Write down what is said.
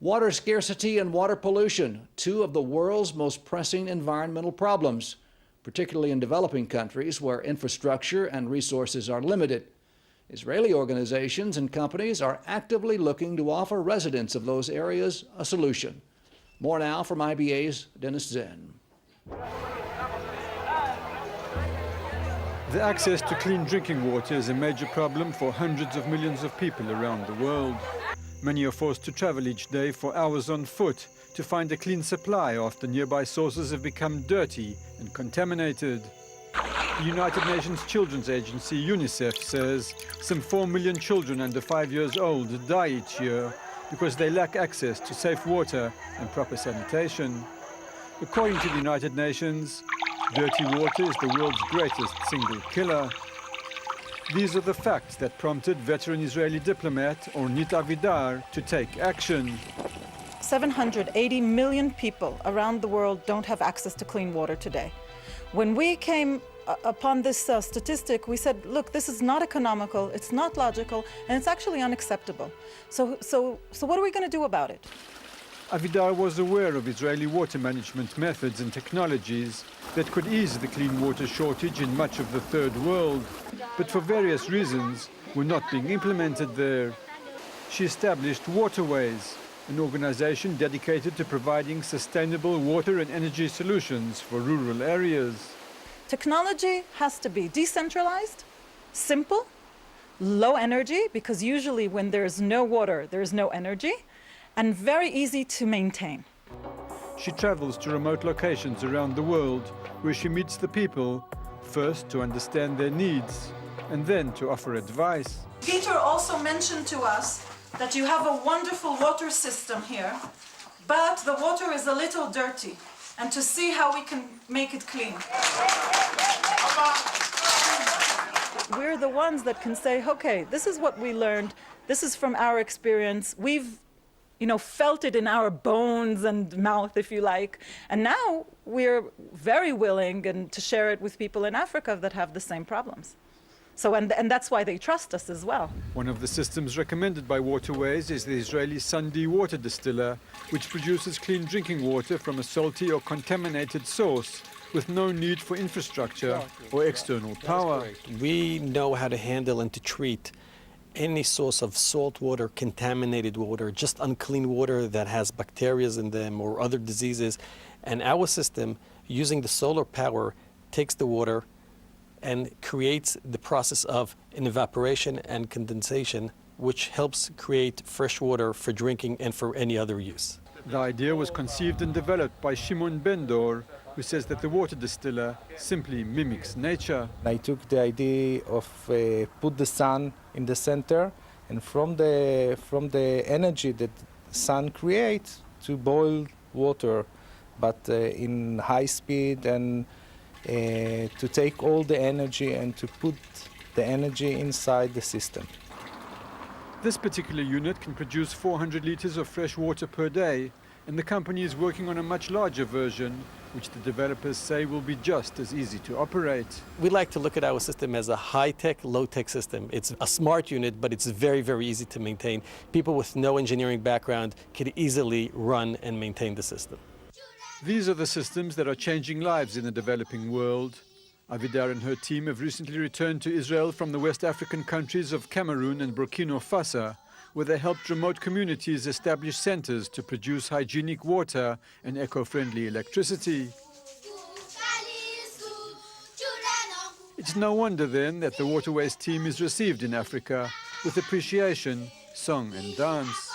Water scarcity and water pollution, two of the world's most pressing environmental problems, particularly in developing countries where infrastructure and resources are limited. Israeli organizations and companies are actively looking to offer residents of those areas a solution. More now from IBA's Dennis Zen. The access to clean drinking water is a major problem for hundreds of millions of people around the world. Many are forced to travel each day for hours on foot to find a clean supply after nearby sources have become dirty and contaminated. The United Nations Children's Agency, UNICEF, says some 4 million children under 5 years old die each year because they lack access to safe water and proper sanitation. According to the United Nations, dirty water is the world's greatest single killer. These are the facts that prompted veteran Israeli diplomat Ornit Avidar to take action. 780 million people around the world don't have access to clean water today. When we came upon this statistic, we said, look, this is not economical, it's not logical, and it's actually unacceptable. So what are we going to do about it? Avidar was aware of Israeli water management methods and technologies that could ease the clean water shortage in much of the third world, but for various reasons were not being implemented there. She established WaterWays, an organization dedicated to providing sustainable water and energy solutions for rural areas. Technology has to be decentralized, simple, low energy, because usually when there's no water, there's no energy, and very easy to maintain. She travels to remote locations around the world where she meets the people, first to understand their needs and then to offer advice. Peter also mentioned to us that you have a wonderful water system here, but the water is a little dirty, and to see how we can make it clean. We're the ones that can say, okay, this is what we learned, this is from our experience, we've felt it in our bones and mouth, if you like, and now we're very willing to share it with people in Africa that have the same problems. So, and that's why they trust us as well. One of the systems recommended by WaterWays is the Israeli Sandi water distiller, which produces clean drinking water from a salty or contaminated source with no need for infrastructure or external power. We know how to handle and to treat any source of salt water, contaminated water, just unclean water that has bacteria in them or other diseases. And our system, using the solar power, takes the water and creates the process of an evaporation and condensation, which helps create fresh water for drinking and for any other use. The idea was conceived and developed by Shimon Ben-Dor, who says that the water distiller simply mimics nature. I took the idea of put the sun in the center, and from the energy that the sun creates to boil water, but in high speed, and to take all the energy and to put the energy inside the system. This particular unit can produce 400 liters of fresh water per day, and the company is working on a much larger version, which the developers say will be just as easy to operate. We like to look at our system as a high-tech, low-tech system. It's a smart unit, but it's very, very easy to maintain. People with no engineering background can easily run and maintain the system. These are the systems that are changing lives in the developing world. Avidar and her team have recently returned to Israel from the West African countries of Cameroon and Burkina Faso, where they helped remote communities establish centers to produce hygienic water and eco-friendly electricity. It's no wonder then that the WaterWays team is received in Africa with appreciation, song and dance.